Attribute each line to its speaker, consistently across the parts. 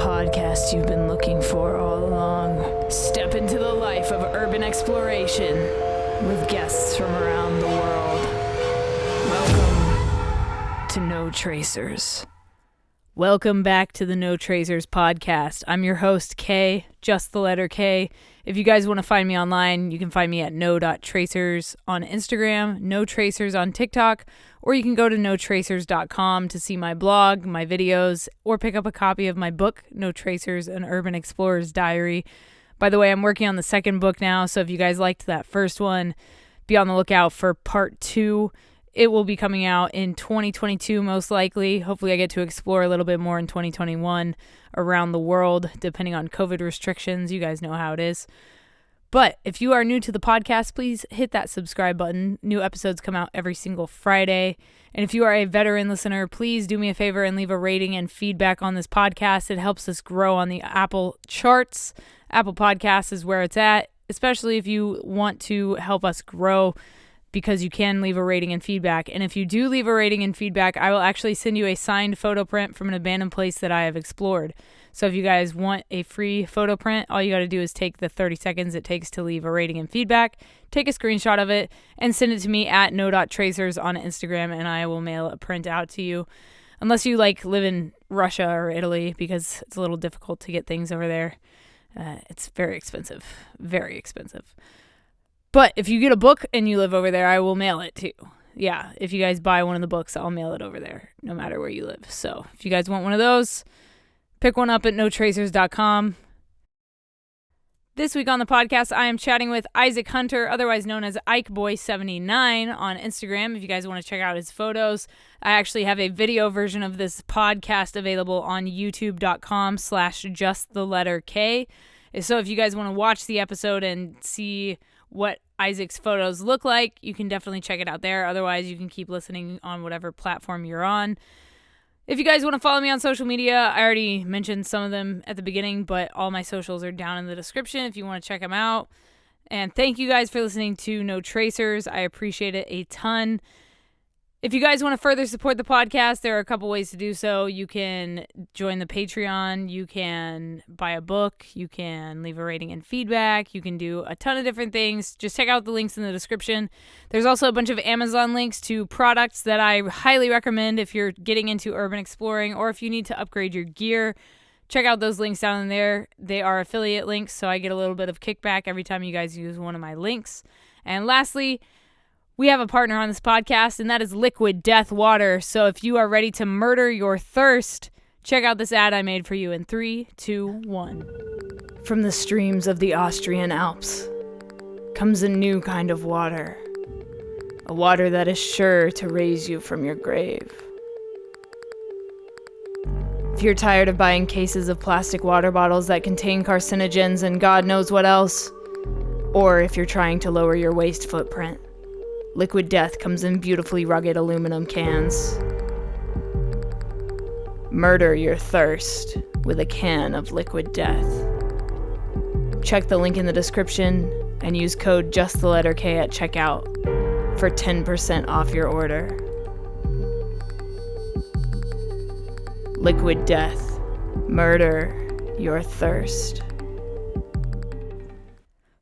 Speaker 1: podcast you've been looking for all along. Step into the life of urban exploration with guests from around the world. Welcome to No Tracers. Welcome back to the No Tracers podcast. I'm your host, K, just the letter K. If you guys want to find me online, you can find me at no.tracers on Instagram, No Tracers on TikTok, or you can go to notracers.com to see my blog, my videos, or pick up a copy of my book, No Tracers, An Urban Explorer's Diary. By the way, I'm working on the second book now, so if you guys liked that first one, be on the lookout for part 2. It will be coming out in 2022, most likely. Hopefully I get to explore a little bit more in 2021 around the world, depending on COVID restrictions. You guys know how it is. But if you are new to the podcast, please hit that subscribe button. New episodes come out every single Friday. And if you are a veteran listener, please do me a favor and leave a rating and feedback on this podcast. It helps us grow on the Apple charts. Apple Podcasts is where it's at, especially if you want to help us grow, because you can leave a rating and feedback. And if you do leave a rating and feedback, I will actually send you a signed photo print from an abandoned place that I have explored. So if you guys want a free photo print, all you got to do is take the 30 seconds it takes to leave a rating and feedback, take a screenshot of it, and send it to me at no.tracers on Instagram, and I will mail a print out to you. Unless you live in Russia or Italy, because it's a little difficult to get things over there. It's very expensive. Very expensive. But if you get a book and you live over there, I will mail it too. Yeah, if you guys buy one of the books, I'll mail it over there, no matter where you live. So if you guys want one of those, pick one up at notracers.com. This week on the podcast, I am chatting with Isaac Hunter, otherwise known as Ikeboy79 on Instagram. If you guys want to check out his photos, I actually have a video version of this podcast available on youtube.com/justtheletterK. So if you guys want to watch the episode and see what Isaac's photos look like, you can definitely check it out there. Otherwise, you can keep listening on whatever platform you're on. If you guys want to follow me on social media, I already mentioned some of them at the beginning, but all my socials are down in the description if you want to check them out. And thank you guys for listening to No Tracers. I appreciate it a ton. If you guys want to further support the podcast, there are a couple ways to do so. You can join the Patreon. You can buy a book. You can leave a rating and feedback. You can do a ton of different things. Just check out the links in the description. There's also a bunch of Amazon links to products that I highly recommend if you're getting into urban exploring or if you need to upgrade your gear. Check out those links down in there. They are affiliate links, so I get a little bit of kickback every time you guys use one of my links. And lastly, we have a partner on this podcast, and that is Liquid Death Water. So if you are ready to murder your thirst, check out this ad I made for you in 3, 2, 1. From the streams of the Austrian Alps comes a new kind of water. A water that is sure to raise you from your grave. If you're tired of buying cases of plastic water bottles that contain carcinogens and God knows what else, or if you're trying to lower your waste footprint, Liquid Death comes in beautifully rugged aluminum cans. Murder your thirst with a can of Liquid Death. Check the link in the description and use code JustTheLetterK at checkout for 10% off your order. Liquid Death. Murder your thirst.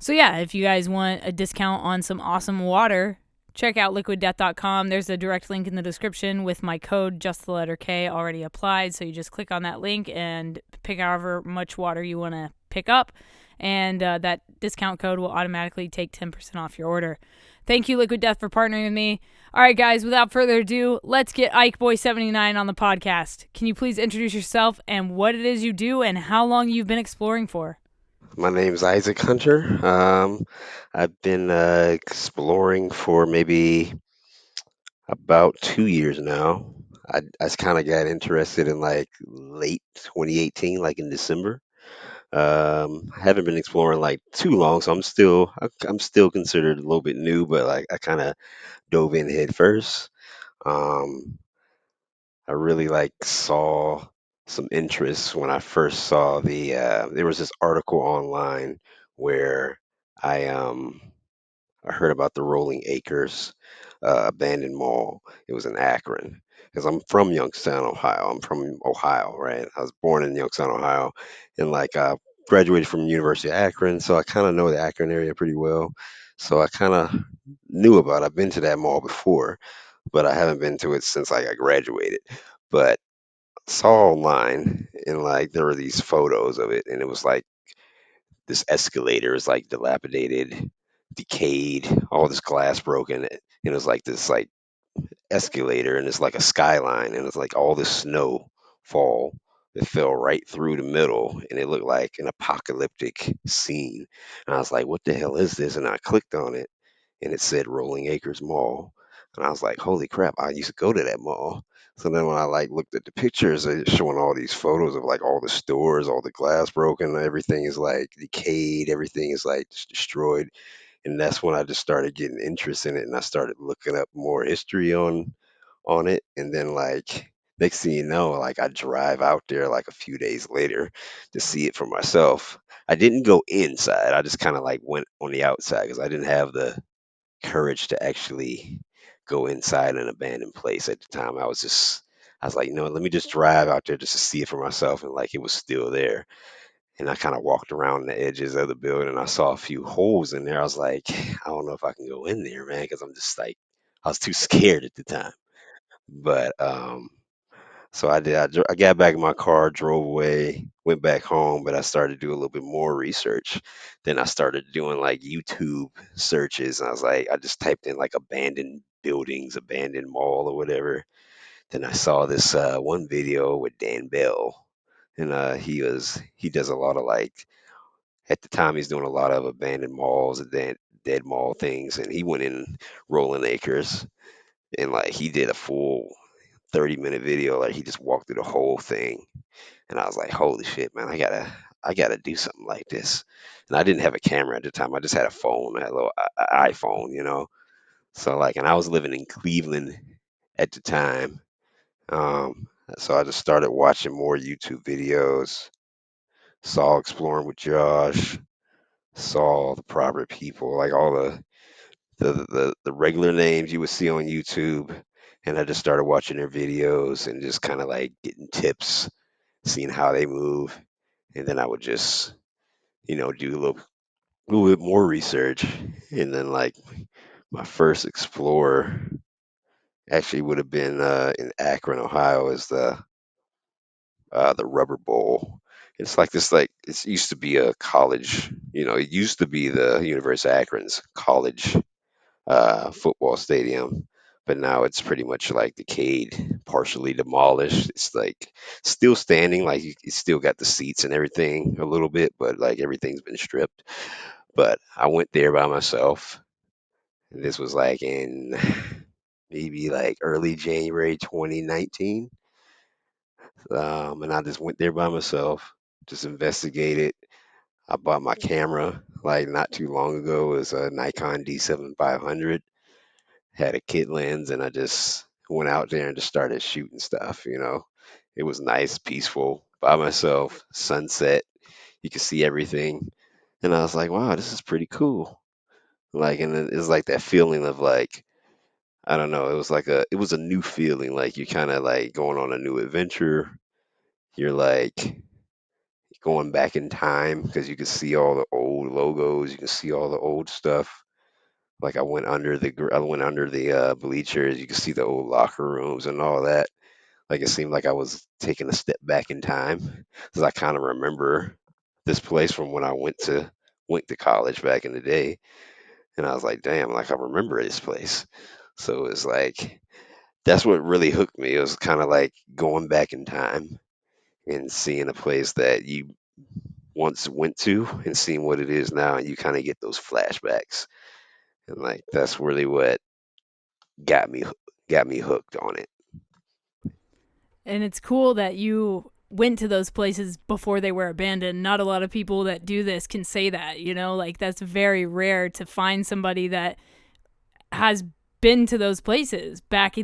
Speaker 1: So yeah, if you guys want a discount on some awesome water, check out liquiddeath.com. There's a direct link in the description with my code, JustTheLetterK, already applied. So you just click on that link and pick however much water you want to pick up. And that discount code will automatically take 10% off your order. Thank you, Liquid Death, for partnering with me. All right, guys, without further ado, let's get Ikeboy79 on the podcast. Can you please introduce yourself and what it is you do and how long you've been exploring for?
Speaker 2: My name's Isaac Hunter. I've been exploring for maybe about 2 years now. I kind of got interested in late 2018, like in December. I haven't been exploring too long, so I'm still considered a little bit new, but I kind of dove in head first. Um, I really saw some interest when I first saw there was this article online where I um I heard about the Rolling Acres abandoned mall. It was in Akron. because I'm from Youngstown, Ohio. I'm from Ohio, right? I was born in Youngstown, Ohio, and like graduated from University of Akron, so I kind of know the Akron area pretty well. So I kind of knew about. I've been to that mall before, but I haven't been to it since like I graduated. But saw online and like there were these photos of it, and it was like this escalator is like dilapidated, decayed, all this glass broken. And it was like this like escalator and it's like a skyline and it's like all this snow fall that fell right through the middle and it looked like an apocalyptic scene. And I was like, what the hell is this? And I clicked on it and it said Rolling Acres Mall. And I was like, holy crap, I used to go to that mall. So then when I like looked at the pictures, it's showing all these photos of like all the stores, all the glass broken, everything is like decayed, everything is like just destroyed. And that's when I just started getting interest in it and I started looking up more history on it. And then like next thing you know, like I drive out there like a few days later to see it for myself. I didn't go inside. I just kind of like went on the outside because I didn't have the courage to actually go inside an abandoned place at the time. I was like, let me just drive out there just to see it for myself. And like it was still there. And I kind of walked around the edges of the building and I saw a few holes in there. I was like, I don't know if I can go in there, man, because I'm just like, I was too scared at the time. But so I did. I got back in my car, drove away, went back home, but I started to do a little bit more research. Then I started doing like YouTube searches. And I was like, I just typed in like abandoned buildings, abandoned mall or whatever. Then I saw this one video with Dan Bell. And he does a lot of like at the time he's doing a lot of abandoned malls and dead mall things. And he went in Rolling Acres and like he did a full 30-minute video. Like he just walked through the whole thing. And I was like, holy shit, man, I gotta do something like this. And I didn't have a camera at the time. I just had a phone, a little iPhone. So like, and I was living in Cleveland at the time. So I just started watching more YouTube videos, saw Exploring with Josh, saw the proper people, like all the regular names you would see on YouTube. And I just started watching their videos and just kind of like getting tips, seeing how they move. And then I would just, do a little bit more research. And then like my first Explorer actually would have been in Akron, Ohio, is the Rubber Bowl. It's like this, like it used to be a college. It used to be the University of Akron's college football stadium, but now it's pretty much like decayed, partially demolished. It's like still standing, like it's still got the seats and everything a little bit, but like everything's been stripped. But I went there by myself. And this was like in maybe like early January 2019. And I just went there by myself, just investigated. I bought my camera like not too long ago. It was a Nikon D7500, had a kit lens, and I just went out there and just started shooting stuff. It was nice, peaceful, by myself, sunset. You could see everything. And I was like, wow, this is pretty cool. Like, and it's like that feeling of like, I don't know, it was a new feeling. Like you're kind of like going on a new adventure. You're like going back in time because you can see all the old logos, you can see all the old stuff. Like I went under the bleachers. You can see the old locker rooms and all that. Like it seemed like I was taking a step back in time because I kind of remember this place from when I went to college back in the day. And I was like, damn, like I remember this place. So it's like that's what really hooked me. It was kind of like going back in time and seeing a place that you once went to and seeing what it is now, and you kind of get those flashbacks. And like that's really what got me got me hooked on it.
Speaker 1: And it's cool that you went to those places before they were abandoned. Not a lot of people that do this can say that, like that's very rare to find somebody that has been to those places back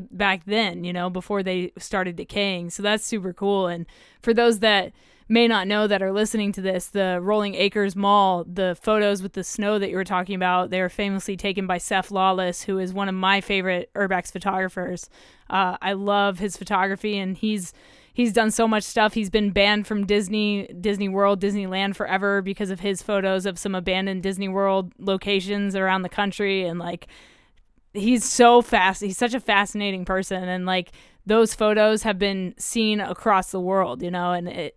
Speaker 1: then, before they started decaying. So that's super cool. And for those that may not know that are listening to this, the Rolling Acres Mall, the photos with the snow that you were talking about, they were famously taken by Seth Lawless, who is one of my favorite urbex photographers. I love his photography, and he's done so much stuff. He's been banned from Disney World, Disneyland forever because of his photos of some abandoned Disney World locations around the country. And like, he's so fast. He's such a fascinating person. And like, those photos have been seen across the world, and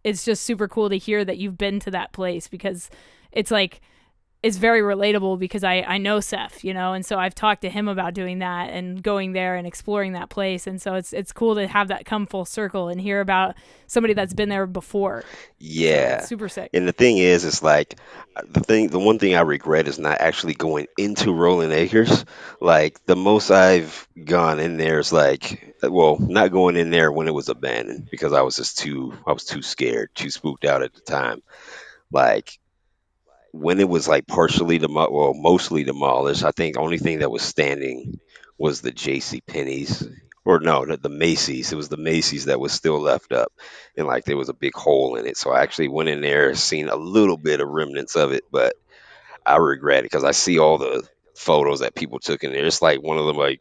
Speaker 1: it's just super cool to hear that you've been to that place, because it's like, it's very relatable because I know Seth, and so I've talked to him about doing that and going there and exploring that place. And so it's cool to have that come full circle and hear about somebody that's been there before. So it's
Speaker 2: Yeah.
Speaker 1: super sick.
Speaker 2: And the thing is, it's like the one thing I regret is not actually going into Rolling Acres. Like the most I've gone in there is like, well, not going in there when it was abandoned because I was too scared, too spooked out at the time. Like when it was like partially well, mostly demolished, I think the only thing that was standing was the J.C. Penney's, or no, the Macy's. It was the Macy's that was still left up, and like there was a big hole in it. So I actually went in there, seen a little bit of remnants of it, but I regret it because I see all the photos that people took in there. It's like one of them, like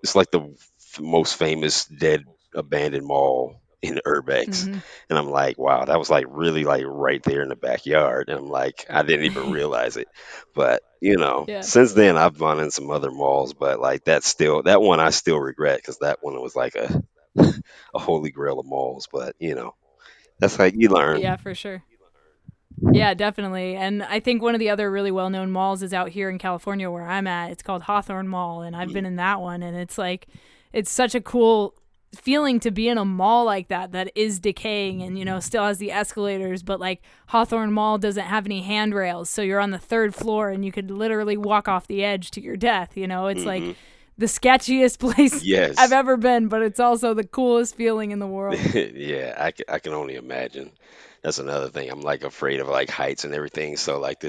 Speaker 2: it's like the most famous dead abandoned mall in Urbex.
Speaker 1: Hmm.
Speaker 2: And I'm like, wow, that was like really like right there in the backyard. And I'm like, I didn't even realize it. But,
Speaker 1: Yeah.
Speaker 2: since then I've gone in some other malls, but like that one I still regret because that one was like a holy grail of malls. But, that's how you
Speaker 1: Yeah,
Speaker 2: learn.
Speaker 1: for sure. Yeah, definitely. And I think one of the other really well known malls is out here in California where I'm at. It's called Hawthorne Mall, and I've
Speaker 2: Mm,
Speaker 1: been in that one. And it's like, it's such a cool feeling to be in a mall like that is decaying and, still has the escalators. But like, Hawthorne Mall doesn't have any handrails. So you're on the third floor and you could literally walk off the edge to your death. It's like
Speaker 2: hmm.
Speaker 1: the sketchiest place I've
Speaker 2: Yes.
Speaker 1: ever been, but it's also the coolest feeling in the world.
Speaker 2: Yeah, I can only imagine. That's another thing. I'm like afraid of like heights and everything. So like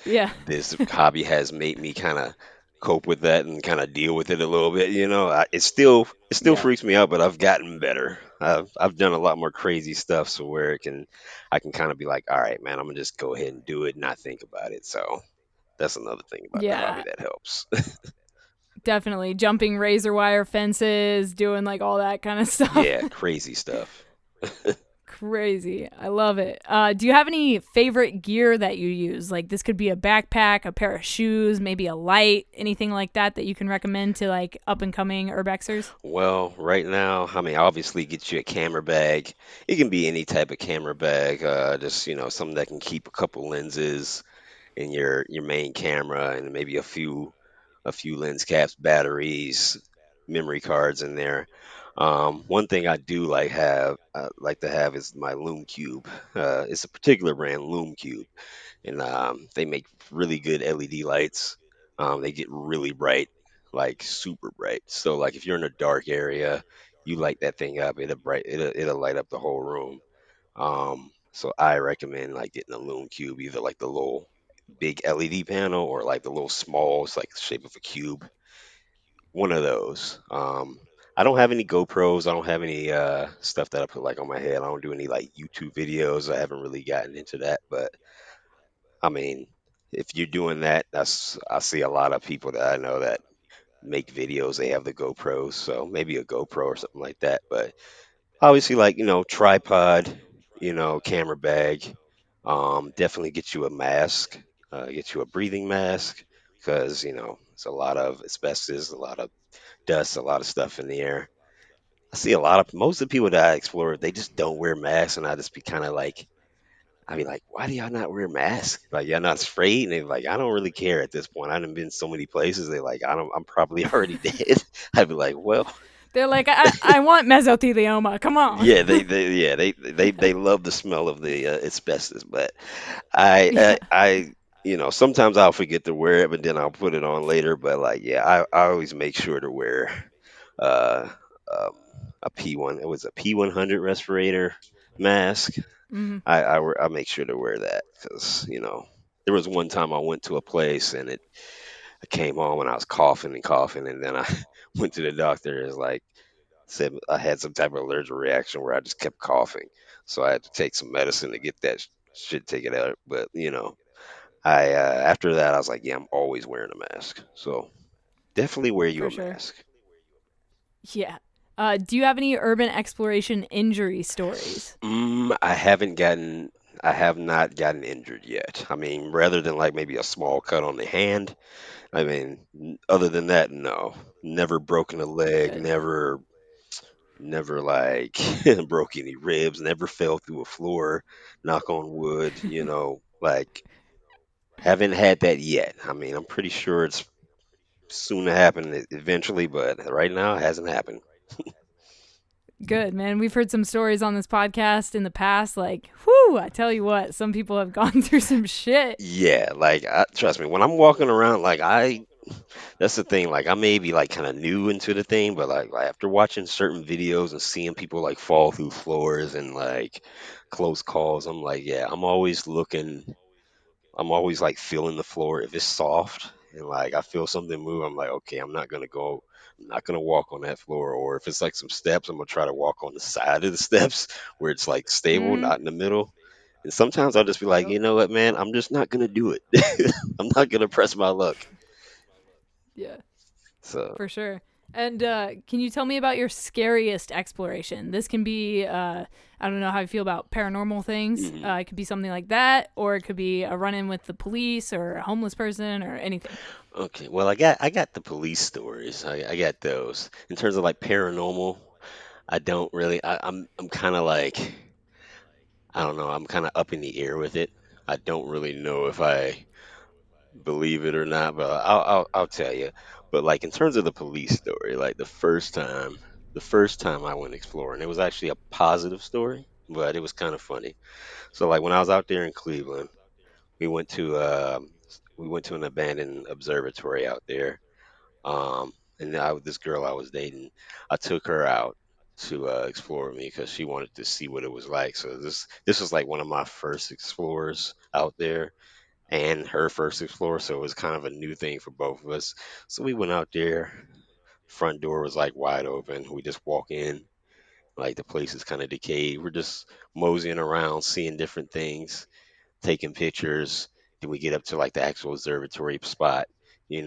Speaker 1: Yeah.
Speaker 2: this hobby has made me kind of cope with that and kind of deal with it a little bit. It still
Speaker 1: Yeah.
Speaker 2: freaks me out, but I've gotten better. I've done a lot more crazy stuff, so where I can kind of be like, all right, man, I'm gonna just go ahead and do it, and not think about it. So that's another thing about the hobby
Speaker 1: Yeah.
Speaker 2: that helps.
Speaker 1: Definitely jumping razor wire fences, doing like all that kind of stuff.
Speaker 2: Yeah, crazy stuff.
Speaker 1: Crazy. I love it. Do you have any favorite gear that you use? Like this could be a backpack, a pair of shoes, maybe a light, anything like that that you can recommend to like up and coming urbexers?
Speaker 2: Well, right now, I mean, obviously, get you a camera bag. It can be any type of camera bag, just something that can keep a couple lenses in your main camera, and maybe a few lens caps, batteries, memory cards in there. One thing I do like to have is my Lume Cube. It's a particular brand, Lume Cube, and they make really good LED lights. They get really bright, like super bright. So like if you're in a dark area, you light that thing up, it'll light up the whole room. So I recommend like getting a Lume Cube, either like the little big LED panel or like the little small, it's like the shape of a cube. One of those. I don't have any GoPros. I don't have any stuff that I put like on my head. I don't do any like YouTube videos. I haven't really gotten into that, but I mean, if you're doing that, I see a lot of people that I know that make videos. They have the GoPros, so maybe a GoPro or something like that. But obviously, like tripod, camera bag. Definitely get you a mask. Get you a breathing mask because it's a lot of asbestos, a lot of dust, a lot of stuff in the air. I see a lot of most of the people that I explore, they just don't wear masks, and I just be kind of like, I be like, why do y'all not wear masks? Like, y'all not afraid? And they're like, I don't really care at this point. I done been so many places. They're like, I'm probably already dead. I'd be like, well,
Speaker 1: They're like, I want mesothelioma. Come on.
Speaker 2: yeah, they love the smell of the asbestos, but I,
Speaker 1: Yeah.
Speaker 2: sometimes I'll forget to wear it, but then I'll put it on later. But like, yeah, I always make sure to wear uh, um, a P1. It was a P100 respirator mask.
Speaker 1: Hmm.
Speaker 2: I make sure to wear that because there was one time I went to a place and I came home and I was coughing and coughing, and then I went to the doctor. It's like, said I had some type of allergic reaction where I just kept coughing, so I had to take some medicine to get that shit taken out. But I after that I was like, yeah, I'm always wearing a mask. So definitely wear you
Speaker 1: For
Speaker 2: a
Speaker 1: sure.
Speaker 2: mask.
Speaker 1: Yeah. Do you have any urban exploration injury stories?
Speaker 2: I haven't gotten. I have not gotten injured yet. I mean, rather than like maybe a small cut on the hand, I mean, other than that, no. Never broken a leg,
Speaker 1: Good.
Speaker 2: never like broke any ribs, never fell through a floor, knock on wood, like haven't had that yet. I mean, I'm pretty sure it's soon to happen eventually, but right now it hasn't happened.
Speaker 1: Good, man. We've heard some stories on this podcast in the past. Like, whew, I tell you what, some people have gone through some shit.
Speaker 2: Yeah, like trust me, when I'm walking around, like that's the thing. Like I may be like kind of new into the thing, but like after watching certain videos and seeing people like fall through floors and like close calls, I'm like, yeah, I'm always looking. I'm always like feeling the floor. If it's soft and like I feel something move, I'm like, okay, I'm not gonna go. I'm not gonna walk on that floor. Or if it's like some steps, I'm gonna try to walk on the side of the steps where it's like stable,
Speaker 1: Mm-hmm.
Speaker 2: not in the middle. And sometimes I'll just be like,
Speaker 1: Yep.
Speaker 2: you know what, man, I'm just not gonna do it. I'm not gonna press my luck.
Speaker 1: Yeah,
Speaker 2: So.
Speaker 1: for sure. And can you tell me about your scariest exploration? This can be, I don't know how you feel about paranormal things.
Speaker 2: Mhm.
Speaker 1: It could be something like that, or it could be a run in with the police or a homeless person or anything.
Speaker 2: Okay, well, I got the police stories. I got those. In terms of like paranormal, I don't really. I'm kind of like I don't know. I'm kind of up in the air with it. I don't really know if I believe it or not, but I'll tell you. But like in terms of the police story, like the first time I went exploring, it was actually a positive story, but it was kind of funny. So like when I was out there in Cleveland, we went to an abandoned observatory out there. And this girl I was dating, I took her out to explore with me because she wanted to see what it was like. So this was like one of my first explorers out there and her first explorer, so it was kind of a new thing for both of us. So we went out there. Front door was like wide open. We just walk in, like the place is kind of decayed. We're just moseying around, seeing different things, taking pictures. Then we get up to like the actual observatory spot, and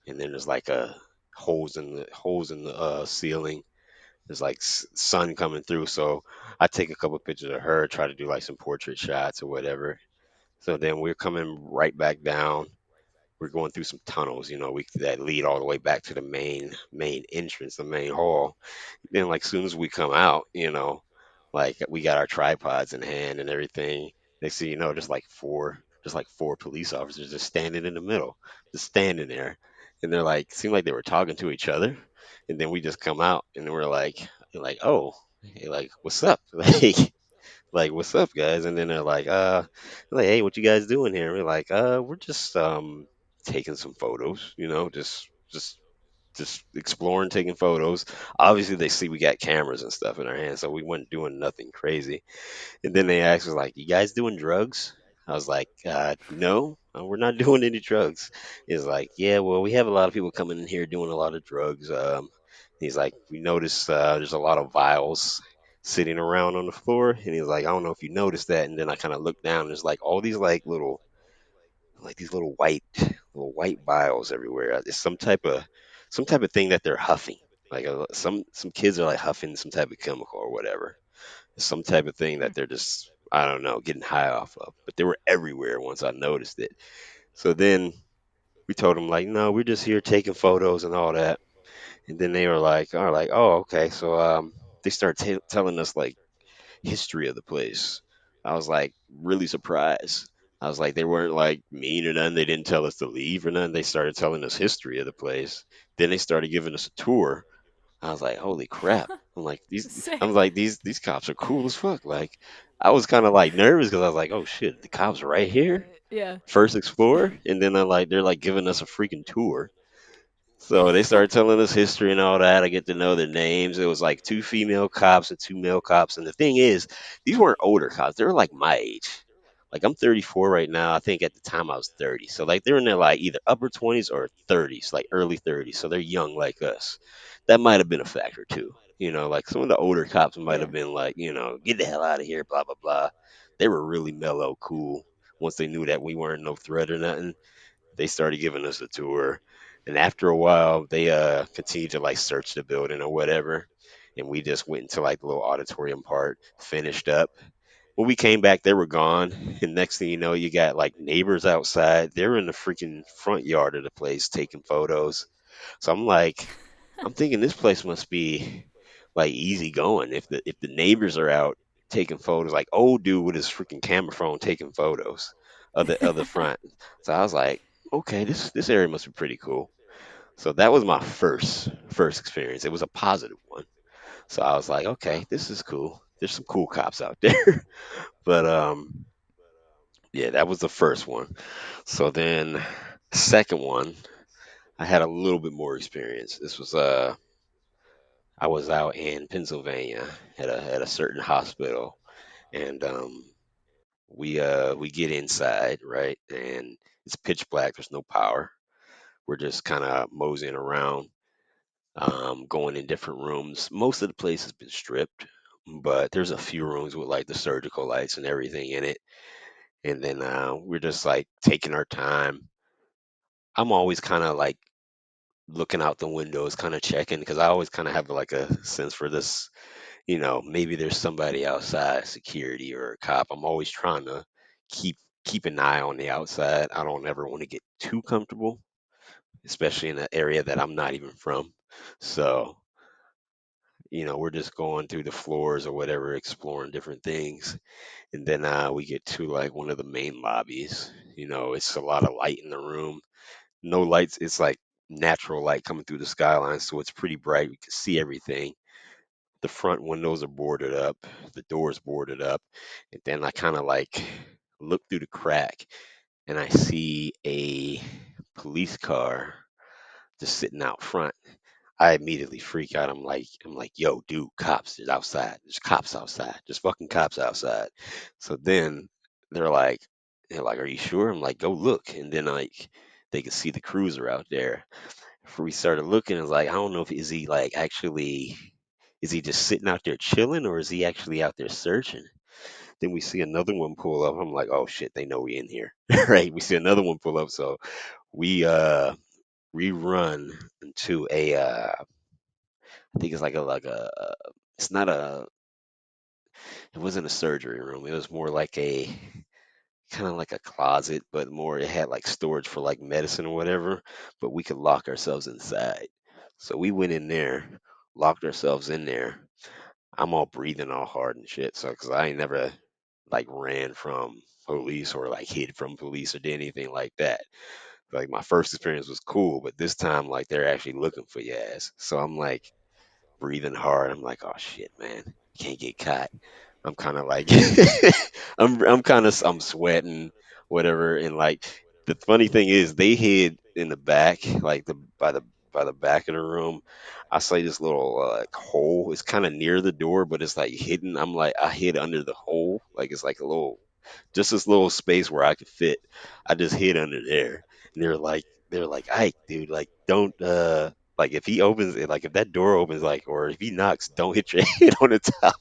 Speaker 2: then there's like a holes in the ceiling. There's like sun coming through, so I take a couple pictures of her, try to do like some portrait shots or whatever. So then we're coming right back down. We're going through some tunnels, that lead all the way back to the main entrance, the main hall. Then like soon as we come out, like we got our tripods in hand and everything. Next thing you know, just like four police officers just standing in the middle, just standing there. And they're like seemed like they were talking to each other. And then we just come out and we're like, oh, hey, like, what's up? Like, what's up, guys? And then they're like, hey, what you guys doing here? We're like, we're just taking some photos, just exploring, taking photos. Obviously, they see we got cameras and stuff in our hands, so we weren't doing nothing crazy. And then they asked us, like, you guys doing drugs? I was like, no, we're not doing any drugs. He's like, yeah, well, we have a lot of people coming in here doing a lot of drugs. He's like, we noticed there's a lot of vials sitting around on the floor. And he's like, I don't know if you noticed that. And then I kind of looked down, and there's like all these like these little white vials everywhere. It's some type of thing that they're huffing. Like some kids are like huffing some type of chemical or whatever. Some type of thing that they're just I don't know getting high off of. But they were everywhere once I noticed it. So then we told them like, no, we're just here taking photos and all that. And then they were like, oh, okay. So they started telling us like history of the place. I was like really surprised. I was like, they weren't like mean or nothing. They didn't tell us to leave or nothing. They started telling us history of the place. Then they started giving us a tour. I was like, holy crap. I'm like, these I'm
Speaker 1: Sick.
Speaker 2: like, these cops are cool as fuck. Like I was kind of like nervous because I was like, oh shit, the cops are right here.
Speaker 1: Yeah.
Speaker 2: First explorer, and then they're like giving us a freaking tour. So they started telling us history and all that. I get to know their names. It was like two female cops and two male cops. And the thing is, these weren't older cops. They were like my age. Like I'm 34 right now. I think at the time I was 30. So like they're in their like either upper 20s or 30s, like early 30s. So they're young like us. That might have been a factor too. Like some of the older cops might
Speaker 1: Yeah.
Speaker 2: have been like, get the hell out of here, blah blah blah. They were really mellow, cool. Once they knew that we weren't no threat or nothing, they started giving us a tour. And after a while, they continued to like search the building or whatever. And we just went into like the little auditorium part, finished up. When we came back, they were gone. And next thing you know, you got like neighbors outside. They're in the freaking front yard of the place taking photos. So I'm thinking this place must be like easy going. If the neighbors are out taking photos, like old dude with his freaking camera phone taking photos of the front. So I was like, okay, this area must be pretty cool. So that was my first experience. It was a positive one. So I was like, okay, this is cool. There's some cool cops out there. But yeah, that was the first one. So then second one, I had a little bit more experience. This was I was out in Pennsylvania at a certain hospital, and we get inside, right, and it's pitch black. There's no power. We're just kind of moseying around, going in different rooms. Most of the place has been stripped, but there's a few rooms with like the surgical lights and everything in it. And then we're just like taking our time. I'm always kind of like looking out the windows, kind of checking because I always kind of have like a sense for this. Maybe there's somebody outside, security or a cop. I'm always trying to keep keep an eye on the outside. I don't ever want to get too comfortable, especially in an area that I'm not even from. So, we're just going through the floors or whatever, exploring different things. And then we get to like one of the main lobbies. It's a lot of light in the room. No lights. It's like natural light coming through the skyline, so it's pretty bright. We can see everything. The front windows are boarded up, the doors boarded up, and then I kind of like look through the crack and I see a police car just sitting out front. I immediately freak out. I'm like, yo, dude, cops, there's outside. There's cops outside. There's fucking cops outside. So then they're like, they're like, are you sure? I'm like, go look. And then like they could see the cruiser out there. Before we started looking, it's like, I don't know if is he like actually is he just sitting out there chilling or is he actually out there searching? Then we see another one pull up. I'm like, oh shit, they know we in here. Right. We see another one pull up. So we run into I think it's like a it's not a it wasn't a surgery room. It was more like a kind of like a closet, but more it had like storage for like medicine or whatever, but we could lock ourselves inside. So we went in there, locked ourselves in there. I'm all breathing all hard and shit. So, cause I ain't never like ran from police or like hid from police or did anything like that. Like my first experience was cool, but this time like they're actually looking for your ass. So I'm like breathing hard. I'm like, oh shit, man, can't get caught. I'm kind of like, I'm sweating, whatever. And like the funny thing is, they hid in the back, like the back of the room. I say this little like hole. It's kind of near the door, but it's like hidden. I'm like, I hid under the hole, like it's like a little just this little space where I could fit. I just hid under there. And they're like, Ike, dude, like don't like if he opens it, like if that door opens, like or if he knocks, don't hit your head on the top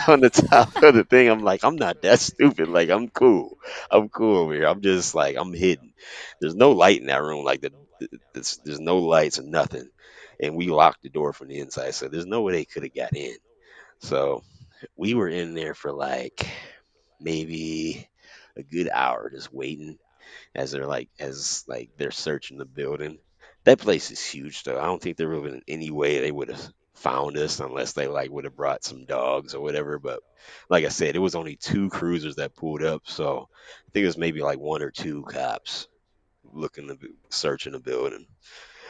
Speaker 2: on the top of the thing. I'm like, I'm not that stupid. Like I'm cool. I'm cool over here. I'm just like I'm hidden. There's no light in that room. Like there's no lights or nothing. And we locked the door from the inside, so there's no way they could have got in. So we were in there for like maybe a good hour just waiting as they're searching the building. That place is huge though. I don't think there would have been any way they would have found us unless they like would have brought some dogs or whatever. But like I said, it was only two cruisers that pulled up, so I think it was maybe like one or two cops searching the building.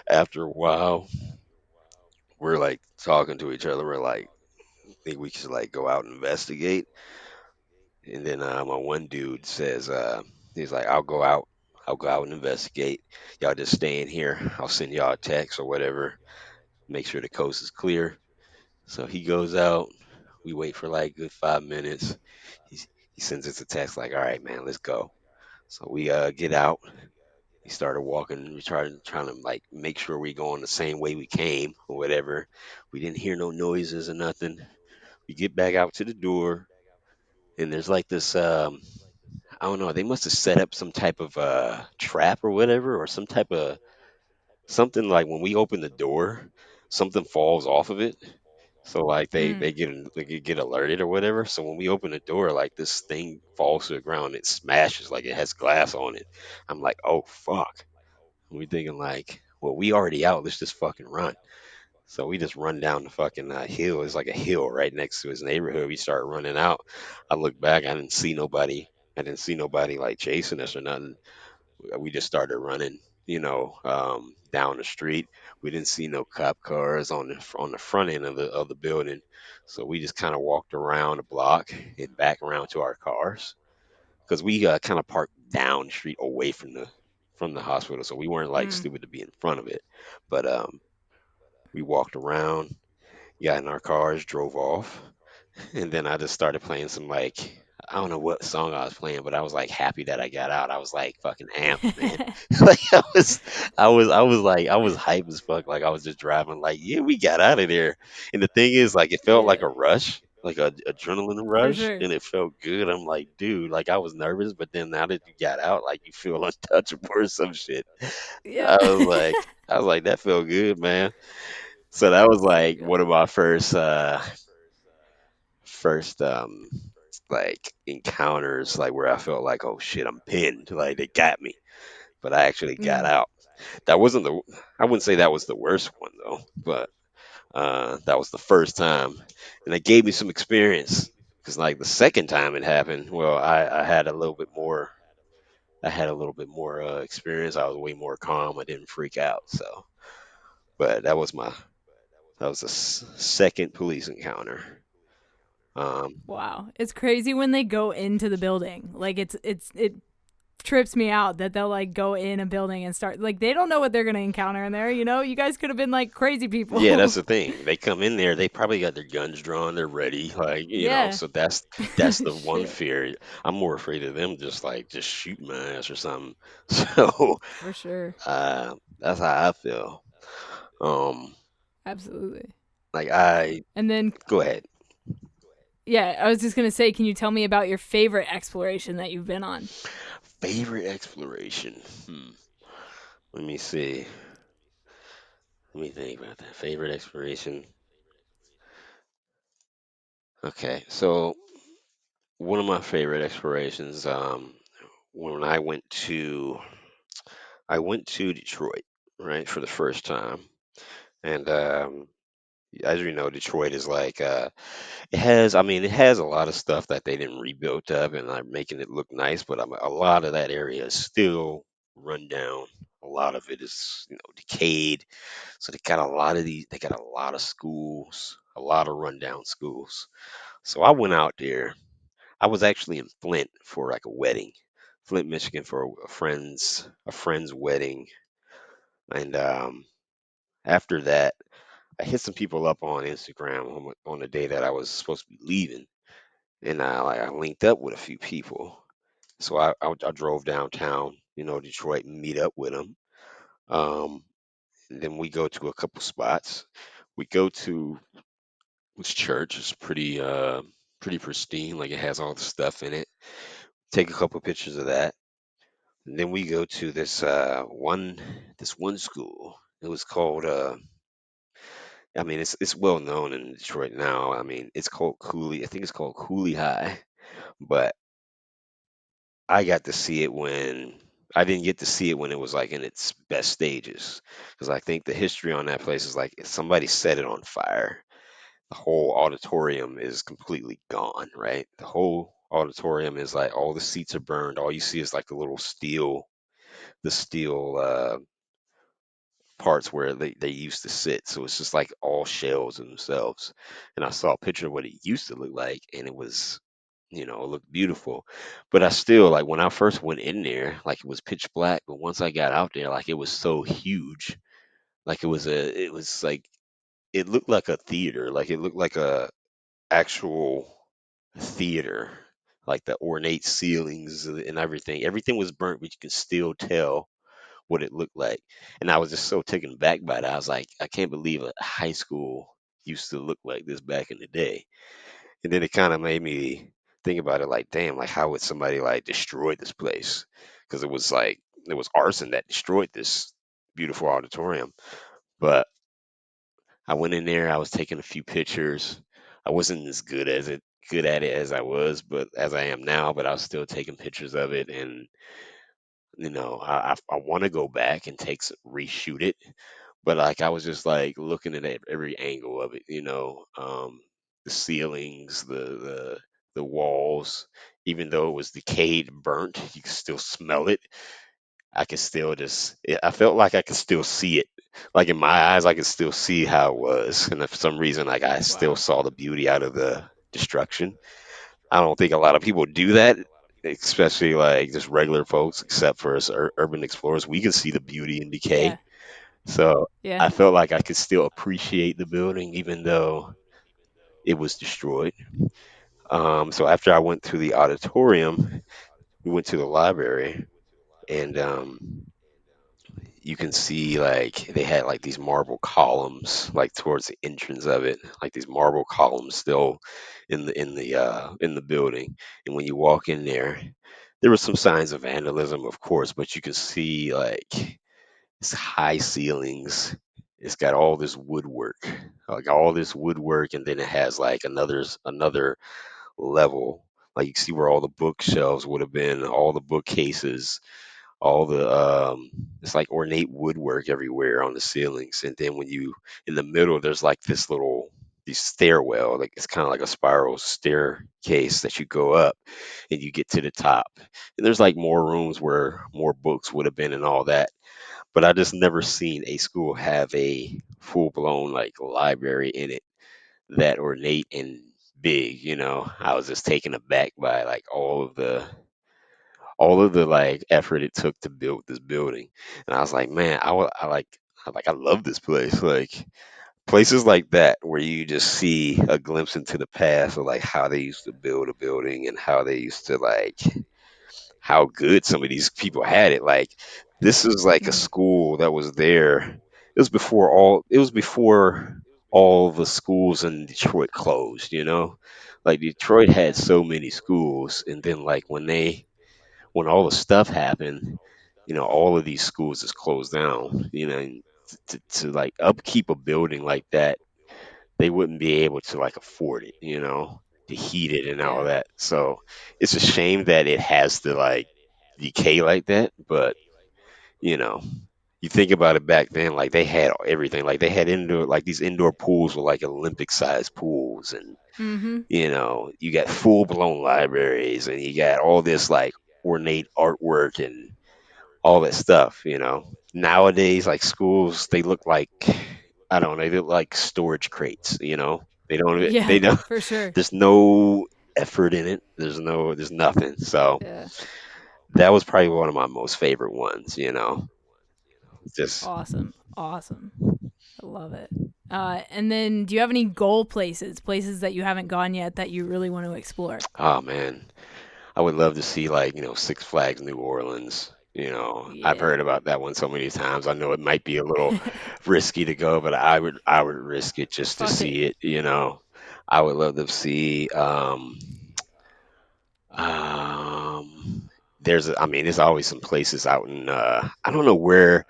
Speaker 2: After a while, we're like talking to each other. We're like, think we should like go out and investigate. And then my one dude says, he's like, I'll go out and investigate. Y'all just stay in here. I'll send y'all a text or whatever. Make sure the coast is clear. So he goes out. We wait for like good 5 minutes. He, he sends us a text like, all right, man, let's go. So we get out We started walking. We started trying to like make sure we going the same way we came or whatever. We didn't hear no noises or nothing. We get back out to the door, and there's like this. I don't know. They must have set up some type of trap or whatever, or some type of something like when we open the door, something falls off of it. So like
Speaker 1: Mm.
Speaker 2: they get alerted or whatever. So when we open the door, like this thing falls to the ground, it smashes like it has glass on it. I'm like, oh fuck. And we thinking like, well, we already out. Let's just fucking run. So we just run down the fucking hill. It's like a hill right next to his neighborhood. We start running out. I look back. I didn't see nobody. I didn't see nobody like chasing us or nothing. We just started running, down the street. We didn't see no cop cars on the front end of the building, so we just kind of walked around the block and back around to our cars because we kind of parked down the street away from the hospital, so we weren't like
Speaker 1: Mm.
Speaker 2: stupid to be in front of it. But we walked around, got in our cars, drove off. And then I just started playing some like I don't know what song I was playing, but I was like happy that I got out. I was like fucking amped, man. Like I was hype as fuck. Like I was just driving, like, yeah, we got out of there. And the thing is, like it felt like
Speaker 1: Yeah,
Speaker 2: a rush, like a adrenaline
Speaker 1: for
Speaker 2: rush,
Speaker 1: sure.
Speaker 2: and it felt good. I'm like, dude, like I was nervous, but then now that you got out, like you feel untouchable or some shit.
Speaker 1: Yeah.
Speaker 2: I was like, that felt good, man. So that was
Speaker 1: So
Speaker 2: like one
Speaker 1: good.
Speaker 2: of my first like encounters like where I felt like, oh shit, I'm pinned, like they got me, but I actually got
Speaker 1: Mm.
Speaker 2: out. That wasn't the I wouldn't say that was the worst one though, but that was the first time, and it gave me some experience because like the second time it happened, well, I had a little bit more. I had a little bit more experience. I was way more calm. I didn't freak out. So, but that was the second police encounter. Um,
Speaker 1: Wow, it's crazy when they go into the building. Like it trips me out that they'll like go in a building and start like they don't know what they're gonna encounter in there. You know, you guys could have been like crazy
Speaker 2: Yeah, that's
Speaker 1: people.
Speaker 2: the thing. They come in there, they probably got their guns drawn, they're ready, like,
Speaker 1: Yeah.
Speaker 2: so that's the one
Speaker 1: Shit.
Speaker 2: fear. I'm more afraid of them just shooting my ass or something. So,
Speaker 1: For sure.
Speaker 2: that's how I feel. Um,
Speaker 1: Absolutely.
Speaker 2: like I
Speaker 1: And then
Speaker 2: go ahead.
Speaker 1: yeah, I was just gonna say, can you tell me about your favorite exploration that you've been on?
Speaker 2: Favorite exploration. Let me see. Let me think about that. Favorite exploration. Okay, so one of my favorite explorations, when I went to Detroit, right, for the first time. And as you know, Detroit is like it has a lot of stuff that they didn't rebuild up and like making it look nice, but a lot of that area is still run down. A lot of it is, decayed. So they got a lot of schools, a lot of rundown schools. So I went out there. I was actually in Flint for like a wedding, Flint, Michigan, for a friend's wedding. And after that, I hit some people up on Instagram on the day that I was supposed to be leaving, and I linked up with a few people. So I drove downtown, Detroit, and meet up with them. Um, and then we go to a couple spots. We go to this church. It's pretty pristine, like it has all the stuff in it. Take a couple pictures of that. And then we go to this one school. It was called I mean, it's well known in Detroit now. I mean, it's called Cooley. I think it's called Cooley High, but I got to see it when I didn't get to see it when it was like in its best stages, because I think the history on that place is like if somebody set it on fire, the whole auditorium is completely gone, right? The whole auditorium is like all the seats are burned. All you see is like the steel parts where they used to sit. So it's just like all shells in themselves. And I saw a picture of what it used to look like, and it was, it looked beautiful. But I still like when I first went in there, like it was pitch black. But once I got out there, like it was so huge. Like it was like it looked like a theater. Like it looked like a actual theater. Like the ornate ceilings and everything. Everything was burnt, but you can still tell what it looked like. And I was just so taken back by that. I was like, I can't believe a high school used to look like this back in the day. And then it kind of made me think about it like, damn, like how would somebody like destroy this place? Because it was like it was arson that destroyed this beautiful auditorium. But I went in there, I was taking a few pictures. I wasn't as good at it as I was, but as I am now, but I was still taking pictures of it. And I want to go back and reshoot it, but like I was just like looking at every angle of it, the ceilings, the walls, even though it was decayed and burnt, you could still smell it. I could still I felt like I could still see it. Like in my eyes, I could still see how it was. And for some reason, like I still
Speaker 1: Wow.
Speaker 2: saw the beauty out of the destruction. I don't think a lot of people do that, especially like just regular folks, except for us urban explorers. We can see the beauty in decay.
Speaker 1: Yeah.
Speaker 2: So
Speaker 1: Yeah.
Speaker 2: I felt like I could still appreciate the building, even though it was destroyed. So after I went to the auditorium, we went to the library, and you can see like they had like these marble columns like towards the entrance of it, like these marble columns still in the building. And when you walk in there were some signs of vandalism, of course, but you can see like it's high ceilings. It's got all this woodwork, and then it has like another level. Like you can see where all the bookshelves would have been, all the bookcases, all the it's like ornate woodwork everywhere on the ceilings. And then when you in the middle, there's like these stairwell, like it's kind of like a spiral staircase that you go up and you get to the top. And there's like more rooms where more books would have been and all that, but I just never seen a school have a full blown like library in it that ornate and big. I was just taken aback by like all of the like effort it took to build this building. And I was like, man, I love this place. Like places like that where you just see a glimpse into the past of like how they used to build a building and how they used to like how good some of these people had it. Like this is like a
Speaker 1: Mm.
Speaker 2: school that was there. It was before all the schools in Detroit closed. Like Detroit had
Speaker 1: Yeah.
Speaker 2: so many schools, and then like when all the stuff happened, all of these schools just closed down. And to like upkeep a building like that, they wouldn't be able to like afford it, to heat it and all
Speaker 1: Yeah.
Speaker 2: that. So it's a shame that it has to like decay like that. But you know, you think about it back then, like they had everything. Like they had these indoor pools were like Olympic sized pools, and
Speaker 1: Mm-hmm.
Speaker 2: you got full blown libraries, and you got all this like ornate artwork and all that stuff. Nowadays, like schools, they look like I don't know, they look like storage crates. They
Speaker 1: Yeah,
Speaker 2: don't
Speaker 1: for sure.
Speaker 2: there's no effort in it. There's nothing. So
Speaker 1: Yeah.
Speaker 2: that was probably one of my most favorite ones. Just
Speaker 1: Awesome. Awesome. I love it. And then do you have any goal places that you haven't gone yet that you really want to explore?
Speaker 2: oh man, I would love to see like, Six Flags New Orleans. I've heard
Speaker 1: Yeah.
Speaker 2: about that one so many times. I know it might be a little risky to go, but I would risk it just to
Speaker 1: Fuck it.
Speaker 2: see it. I would love to see I mean, there's always some places out in I don't know where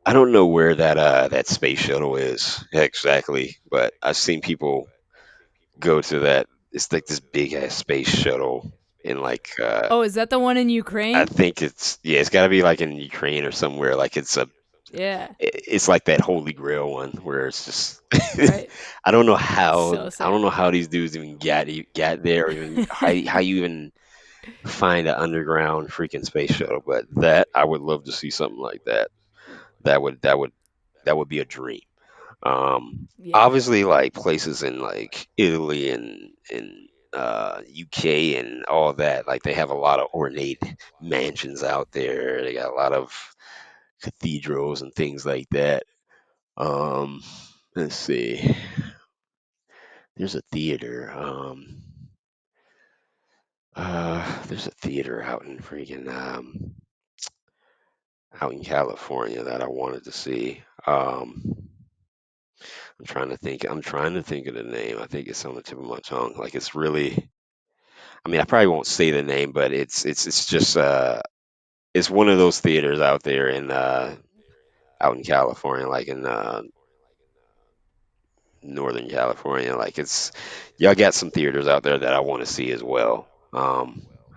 Speaker 2: that space shuttle is exactly, but I've seen people go to that. It's like this big ass space shuttle in like
Speaker 1: Oh, is that the one in
Speaker 2: I
Speaker 1: Ukraine?
Speaker 2: think it's got to be like in Ukraine or somewhere. Like
Speaker 1: Yeah.
Speaker 2: it's like that Holy Grail one where it's just
Speaker 1: Right.
Speaker 2: I don't know how
Speaker 1: So
Speaker 2: I don't
Speaker 1: sick.
Speaker 2: know how these dudes even got there, or even how you even find an underground freaking space shuttle. But that I would love to see something like that. That would be a dream.
Speaker 1: Yeah.
Speaker 2: Obviously, like places in like Italy and UK and all that, like they have a lot of ornate mansions out there. They got a lot of cathedrals and things like that. Um, let's see. There's a theater. There's a theater out in freaking out in California that I wanted to see. I'm trying to think. I'm trying to think of the name. I think it's on the tip of my tongue. Like it's really. I mean, I probably won't say the name, but it's just it's one of those theaters out there in out in California, like in Northern California. Like it's y'all got some theaters out there that I want to see as well.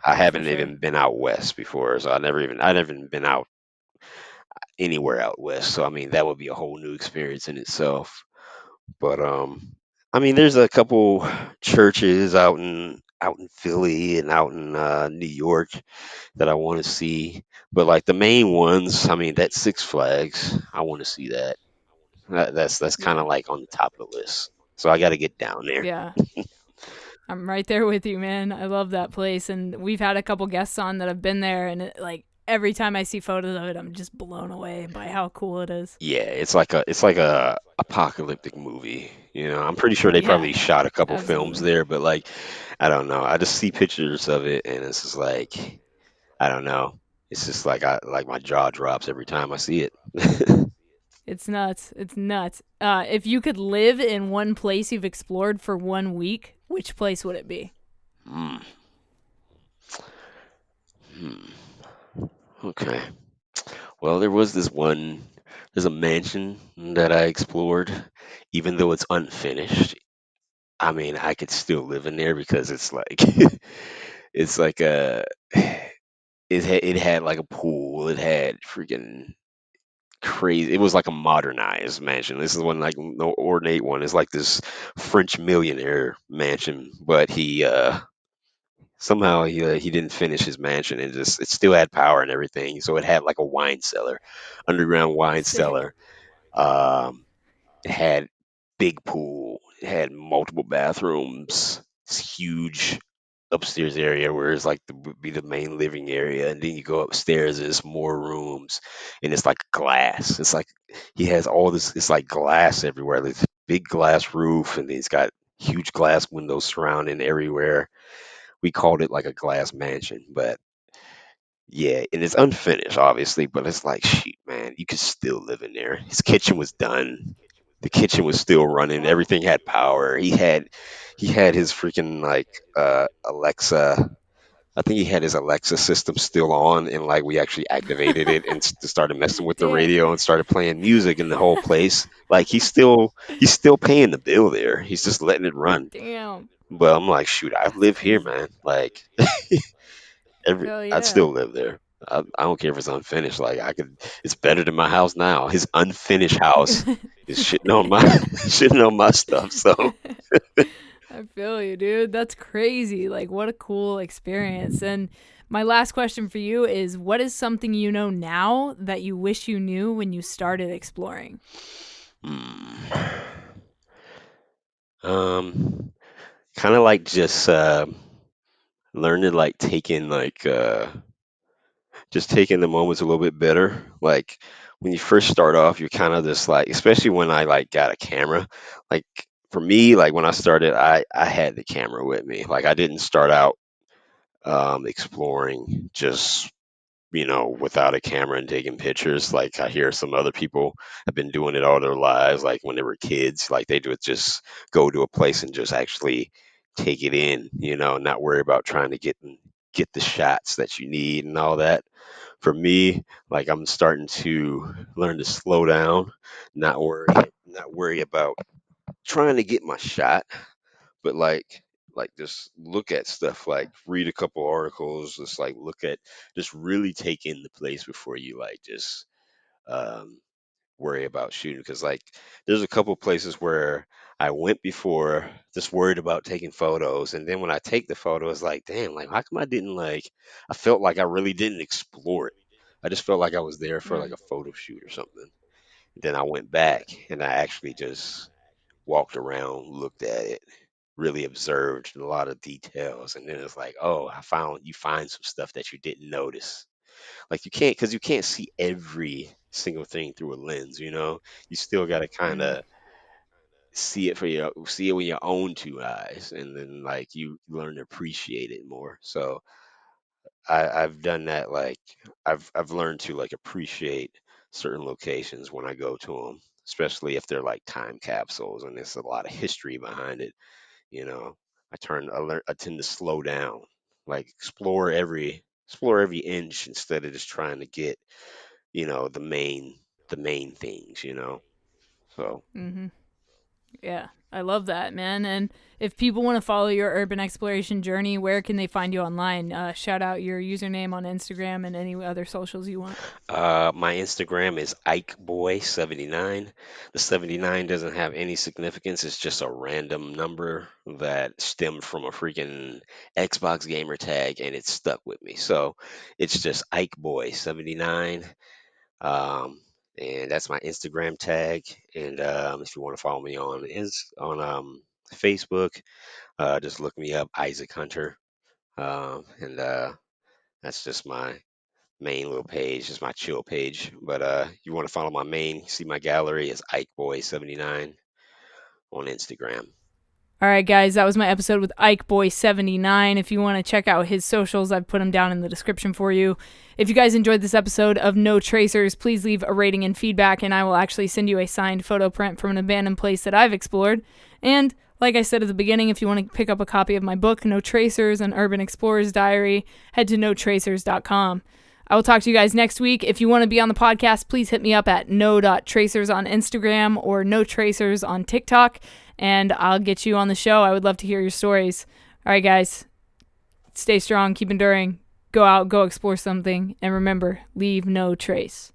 Speaker 2: I
Speaker 1: For
Speaker 2: haven't
Speaker 1: sure.
Speaker 2: even been out west before, so I never even been out anywhere out west. So I mean, that would be a whole new experience in itself. But I mean, there's a couple churches out in Philly and out in New York that I want to see. But like the main ones, I mean, that Six Flags, I want to see that. That's kind
Speaker 1: Yeah.
Speaker 2: of like on the top of the list. So I got to get down there.
Speaker 1: Yeah. I'm right there with you, man. I love that place, and we've had a couple guests on that have been there, and like every time I see photos of it, I'm just blown away by how cool it is.
Speaker 2: Yeah, it's like a apocalyptic movie. I'm pretty sure they
Speaker 1: Yeah,
Speaker 2: probably shot a couple films
Speaker 1: absolutely.
Speaker 2: there, but like I don't know. I just see pictures of it, and it's just like I don't know. It's just like I like my jaw drops every time I see it.
Speaker 1: It's nuts. It's nuts. If you could live in one place you've explored for 1 week, which place would it be?
Speaker 2: Hmm. Hmm. Okay. Well, there's a mansion that I explored, even though it's unfinished. I mean, I could still live in there because it's like, it's like it had like a pool. It had freaking crazy. It was like a modernized mansion. This is one like no ornate one. It's like this French millionaire mansion, but somehow he didn't finish his mansion and just it still had power and everything. So it had like a wine cellar, underground wine
Speaker 1: Sick.
Speaker 2: cellar. Um, it had big pool. It had multiple bathrooms. It's huge upstairs area where it's like would be the main living area, and then you go upstairs. There's more rooms, and it's like glass. It's like he has all this. It's like glass everywhere. This big glass roof, and he's got huge glass windows surrounding everywhere. We called it like a glass mansion, but yeah, and it's unfinished, obviously, but it's like, shoot, man, you could still live in there. His kitchen was done. The kitchen was still running.
Speaker 1: Wow.
Speaker 2: Everything had power. He had his freaking like Alexa. I think he had his Alexa system still on, and like we actually activated it and started messing with the
Speaker 1: Damn.
Speaker 2: radio and started playing music in the whole place. Like he's still paying the bill there. He's just letting it run.
Speaker 1: Damn.
Speaker 2: But I'm like, shoot, I
Speaker 1: That's
Speaker 2: live here,
Speaker 1: crazy.
Speaker 2: man. Like
Speaker 1: Hell
Speaker 2: I'd
Speaker 1: yeah.
Speaker 2: still live there. I don't care if it's unfinished. Like I could, it's better than my house now. His unfinished house is shitting on my shitting on my stuff. So
Speaker 1: I feel you, dude. That's crazy. Like, what a cool experience. And my last question for you is what is something you know now that you wish you knew when you started exploring?
Speaker 2: hmm, um, kind of like just learn to like take in like just taking the moments a little bit better. Like when you first start off, you're kind of just like, especially when I like got a camera. Like for me, like when I started, I had the camera with me. Like I didn't start out exploring just without a camera and taking pictures. Like I hear some other people have been doing it all their lives. Like when they were kids, like they would just go to a place and just actually take it in. Not worry about trying to get the shots that you need and all that. For me, like I'm starting to learn to slow down, not worry about trying to get my shot, but like just look at stuff, like read a couple articles, just like just really take in the place before you like just um worry about shooting. Because like there's a couple places where I went before just worried about taking photos, and then when I take the photo it's like, damn, like how come I didn't like I felt like I really didn't explore it. I just felt like I was there for like
Speaker 1: Mm,
Speaker 2: a photo shoot or something. Then I went back and I actually just walked around, looked at it, really observed a lot of details, and then it's like, oh, you find some stuff that you didn't notice. Like you can't, because you can't see every single thing through a lens. You still got to kind
Speaker 1: mm.
Speaker 2: of see it with your own two eyes, and then like you learn to appreciate it more. So I've done that. Like I've learned to like appreciate certain locations when I go to them, especially if they're like time capsules and there's a lot of history behind it. You know, I tend to slow down, like explore every inch instead of just trying to get, the main things. So
Speaker 1: Mm-hmm. Yeah, I love that, man. And if people want to follow your urban exploration journey, where can they find you online? Shout out your username on Instagram and any other socials you want.
Speaker 2: my Instagram is Ikeboy79. The 79 doesn't have any significance. It's just a random number that stemmed from a freaking Xbox gamer tag and it stuck with me. So it's just Ikeboy79. Um, and that's my Instagram tag. And if you want to follow me on Facebook, just look me up, Isaac Hunter. And that's just my main little page, just my chill page. But you want to follow my main, see my gallery is Ikeboy79 on Instagram.
Speaker 1: All right, guys, that was my episode with Ikeboy79. If you want to check out his socials, I've put them down in the description for you. If you guys enjoyed this episode of No Tracers, please leave a rating and feedback, and I will actually send you a signed photo print from an abandoned place that I've explored. And like I said at the beginning, if you want to pick up a copy of my book, No Tracers, An Urban Explorer's Diary, head to notracers.com. I will talk to you guys next week. If you want to be on the podcast, please hit me up at no.tracers on Instagram or no tracers on TikTok, and I'll get you on the show. I would love to hear your stories. All right, guys, stay strong, keep enduring, go out, go explore something, and remember, leave no trace.